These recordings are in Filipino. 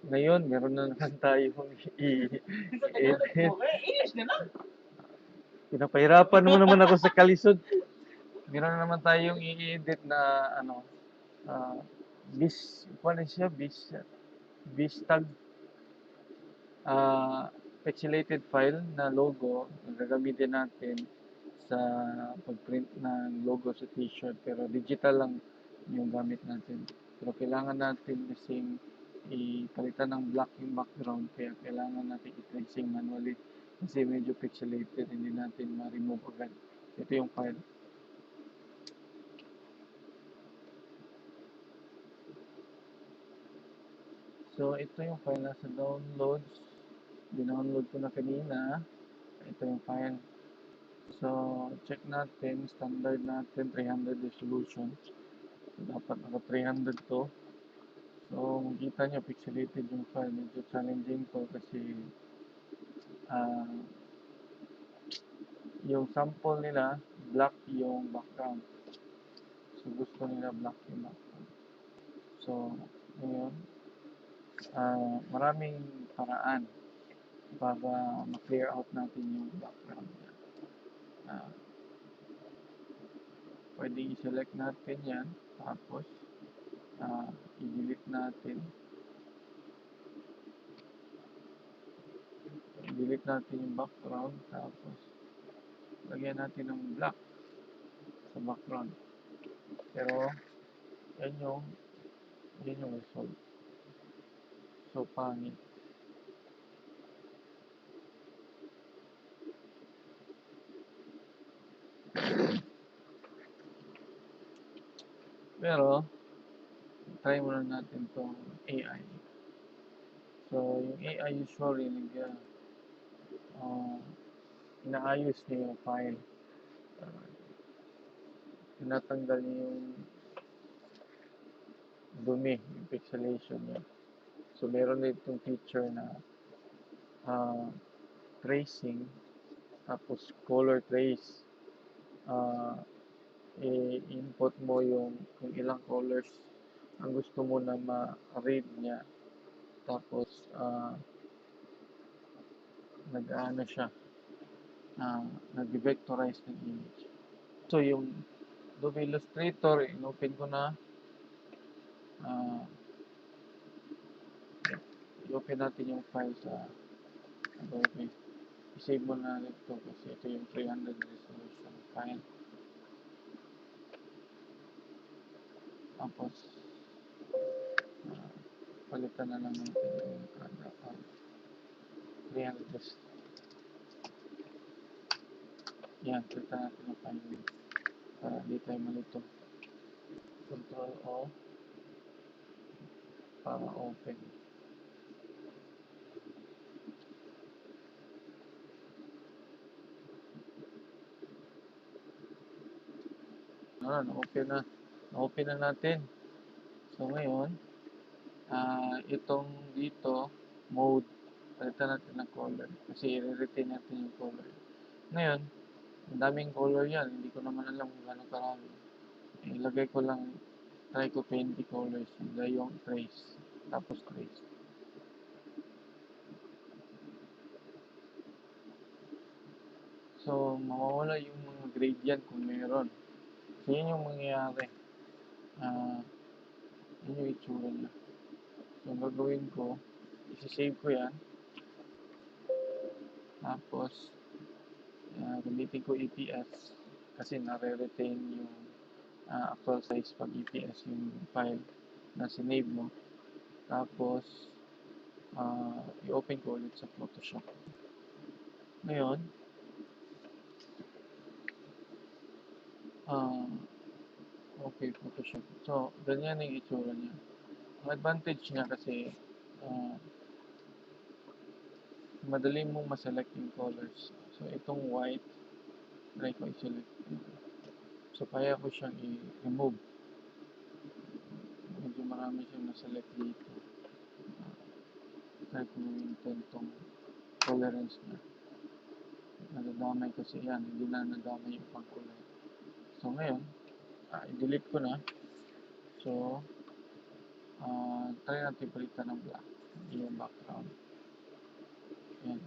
Ngayon, meron na naman tayong i-edit. English na lang. Pinapahirapan mo naman ako sa kalisod. Meron na naman tayong i-edit na ano, ah, paano siya? Bis tag, ah, pixelated file na logo na gagamitin natin sa pag-print ng logo sa t-shirt. Pero digital lang yung gamit natin. Pero kailangan natin kasing ipalitan ng black yung background. Kaya kailangan natin i-tracing manually. Kasi medyo pixelated, hindi natin ma-remove agad. Ito yung file. So, ito yung file nasa downloads. Dinownload ko na kanina. Ito yung file. So, check natin. Standard natin, 300 resolution. So, dapat naka 300 to. So, makita nyo, pixelated yung file. Medyo challenging to kasi yung sample nila, black yung background. So, gusto nila black yung background. So, ngayon, maraming paraan para ma-clear out natin yung background niya. Pwede i-select natin yan, tapos i-delete natin. I-delete natin yung background, tapos lagyan natin ng black sa background. Pero, yan yung result. So, pangit. Pero, try muna natin itong AI. So, yung AI usually, inaayos niya yung file. Tinatanggal niya yung dumi, yung pixelation niya. So, meron na itong feature na tracing, tapos color trace. I-input mo yung kung ilang colors ang gusto mo na ma-read niya. Tapos, nag-ano siya, nag-vectorize ng image. So, yung Adobe Illustrator, in-open ko na. I-open natin yung file sa Adobe. I-save mo na ito kasi ito yung 300 resolution file. Tapos, palitan na lang natin yung kada file. 300. Yan, palitan natin yung file para di tayo malito. Control O para open. Na-open na. Na-open na natin. So, ngayon, itong dito, mode, palitan natin ng color. Kasi i-retain natin yung color. Ngayon, ang daming color yan. Hindi ko naman alam kung gano'ng karami. Ilagay ko lang, try ko 20 colors. Ilagay yung trace. Tapos trace. So, mawawala yung mga gradient kung meron. So, yun yung mangyayari. Yun yung itsura niya. So, ang gagawin ko, isi-save ko yan. Tapos, gamitin ko EPS kasi nare-retain yung actual size pag EPS yung file na sinave mo. Tapos, i-open ko ulit sa Photoshop. Ngayon, okay, Photoshop. So, ganyan yung itsura niya. Ang advantage niya kasi, madali mong ma-select yung colors. So, itong white, try ko i-select. So, kaya ko siyang i-remove. Medyo marami siyang na-select dito. Try ko yung itong tolerance niya. Nadadamay kasi yan. Hindi na nadamay yung pang-kulay. So, ngayon, i-delete ko na. So, Try natin palitan ng black yung background. Yan.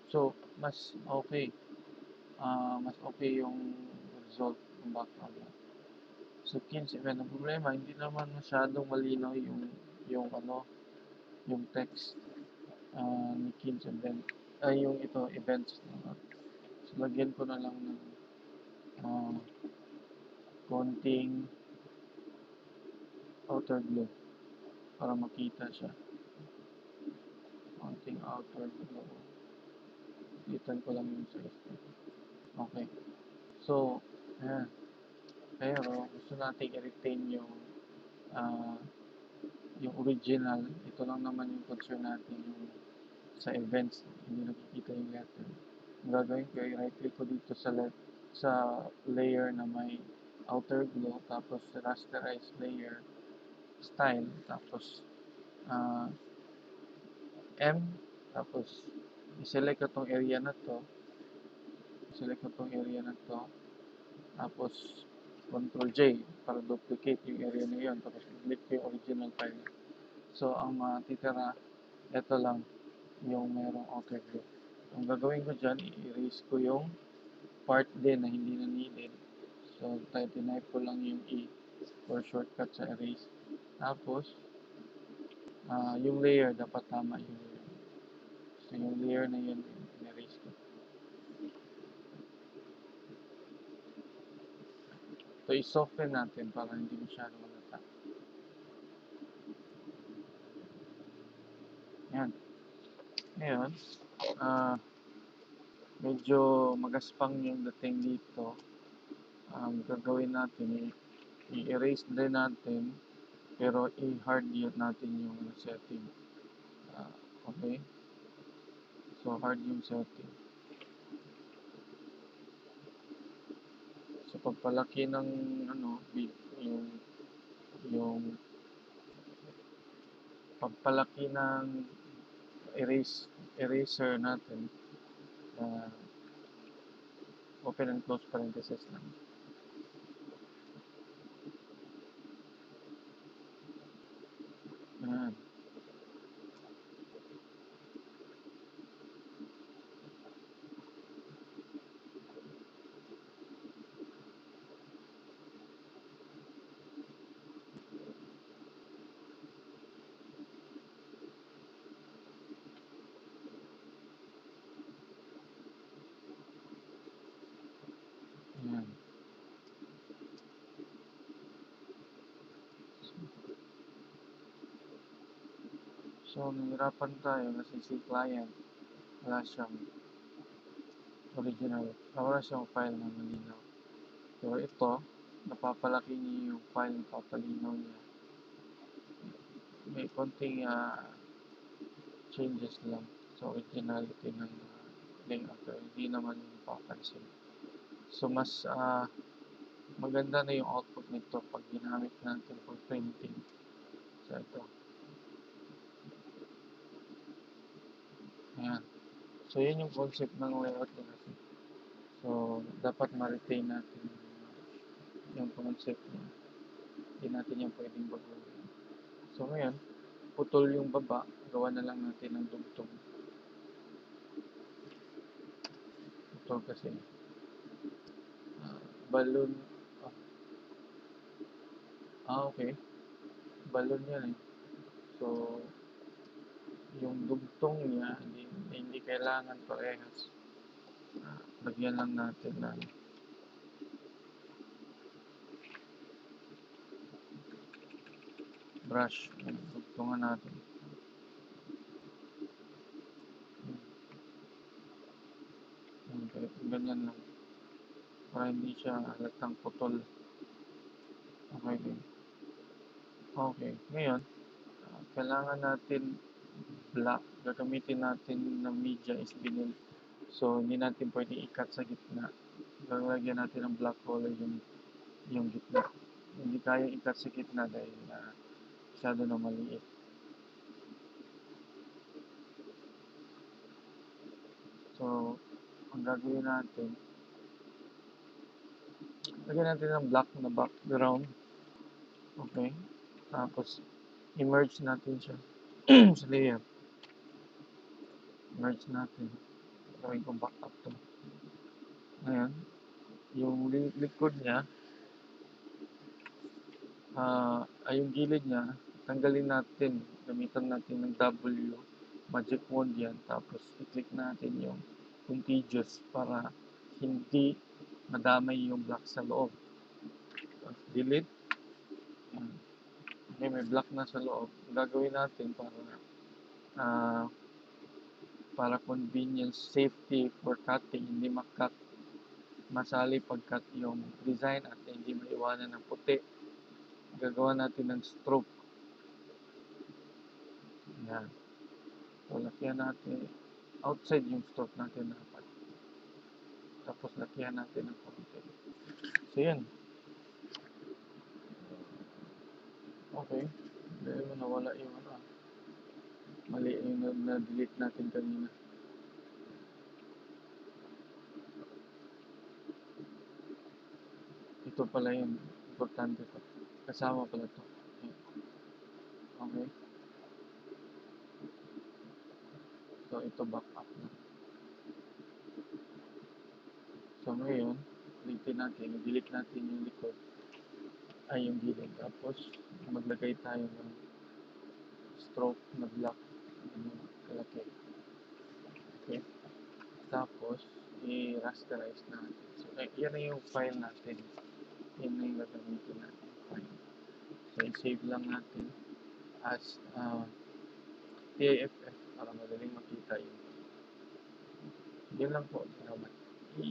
So, mas okay yung result ng background. So, Kins event. Ang problema, hindi naman masyadong malinaw yung text ni Kins event. Yung events. So, lagyan ko na lang ng uh, konting outer glow para makita siya. Konting outer glow. Litan ko lang yung size. Okay. So, ayan. Pero, gusto natin i-retain uh, yung original. Ito lang naman yung concern natin yung sa events. Hindi nakikita yung letter. Ang gagawin ko, i-right click ko dito sa layer na may outer glow, tapos rasterize layer style, tapos uh, M, tapos i-select ko tong area na to, tapos Ctrl J para duplicate yung area na yun, tapos i-delete ko yung original file. So, ang matitira, ito lang yung merong outer glow. Ang gagawin ko dyan, i-erase ko yung part din na hindi na needed. So, type ko lang yung E for shortcut sa erase. Tapos, yung layer, dapat tama yung layer. So, yung layer na yun, in-erase ko. So, i-soften natin para hindi masyado malata. Yan. Ngayon, medyo magaspang yung dating dito. Gagawin natin, i-erase din natin, pero i-hard yun natin yung setting. Okay? So, hard yung setting. So, pagpalaki ng yung pagpalaki ng eraser natin, open and close parenthesis lang. Ayan. Ayan. So, nahirapan tayo kasi si client wala siyang original, wala siyang file na malinaw. Pero ito, napapalaki niya yung file, napapalinaw niya. May konting changes lang sa originality ng layout, pero hindi naman papansin. So, mas maganda na yung output nito pag ginamit natin for printing. So, ito. Ayan. So, yun yung concept ng layout niya kasi. So, dapat ma-retain natin yung concept niya. Hindi natin yung pwedeng baguhin. So, ngayon, putol yung baba, gawa na lang natin ng dugtong. Putol kasi. Balloon. Okay. Balloon yan eh. So, yung dugtong niya, hindi kailangan parehas. Lagyan lang natin ng brush. Dugtungan natin. Okay, ganyan lang. Para hindi siya halatang putol. Okay. Okay. Ngayon, kailangan natin black. Gagamitin natin ng media is vinyl. So, hindi natin pwedeng i-cut sa gitna. Lalagyan natin ng black color yung gitna. Hindi kaya i-cut sa gitna dahil masyado na maliit. So, ang gagawin natin, lagyan natin ng black na background. Okay? Tapos, i-merge natin siya sa layer. Merge natin. Gawin kong backup to. Ngayon, yung likod niya, ay yung gilid niya, tanggalin natin. Gamitan natin ng W. Magic wand yan. Tapos, i-click natin yung contiguous para hindi madamay yung black sa loob. Tapos, delete. Yan. Okay, may black na sa loob. Ang gagawin natin para convenience, safety for cutting, hindi makat, masali pag-cut yung design at hindi maiwanan ng puti. Gagawa natin ng stroke. Yan. So, lakyan natin. Outside yung stroke natin dapat. Tapos, lakyan natin ng konti. So, yan. Okay. Dahil mo nawala yung mali yung na-delete natin kanina. Ito pala yung importante to. Kasama pala to. Okay. So, ito back up na. So, ngayon, ulitin natin. I-delete natin yung likod. Ay, yung gilid. Tapos, maglagay tayo ng stroke na black. Kalaki. Okay. Tapos, i-rasterize natin. So, yan na yung file natin. Yan na yung gagamitin natin file. So, i-save lang natin as TIFF para madaling makita yun. Yun lang po. Salamat.